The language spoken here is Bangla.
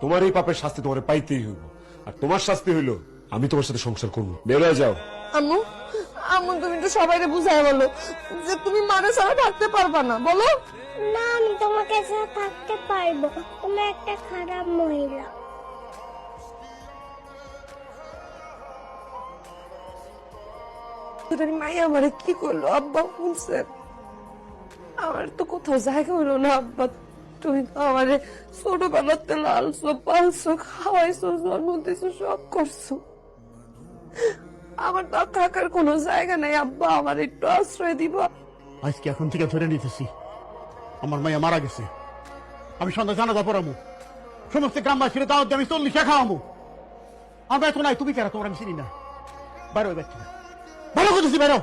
তোমার এই পাপের শাস্তি তোমার পাইতেই হইব, আর তোমার শাস্তি হইল আমি তোমার সাথে সংসার করবো। বের হয়ে যাও। আম্মু, আম্মু তুমি তো সবাইকে বুঝাই বলো যে তুমি মারে ছাড়া থাকতে পারবা না, বলো। না, আমি তোমাকে ছাড়া থাকতে পারবো, তুমি একটা খারাপ মহিলা। তোর মাই আমারে কি করলো আব্বা বলছেন? আমার তো কোথাও জায়গা হলো না আব্বা। তুমি তো আমারে ছোটবেলাতে লালছো, পালছো, খাওয়াইছো, জন্ম দিছো, সব করছো। আমার তো আর থাকার কোনো জায়গা নাই আব্বা, আমার একটু আশ্রয় দিবা? আজকে এখন থেকে ধরে নিতেছি আমার মাইয়া মারা গেছে। আমি সন্ধ্যা জানাজা পড়ামু, সমস্ত গ্রামবাসীরা দাওয়াত দিয়ে আমি 40 খাওয়ামু। আমার তো নাই, তুমি কেন? তোমার আমি চিনি না। বাইরে ওই বাচ্চা ভালো করতেছি, বাইরে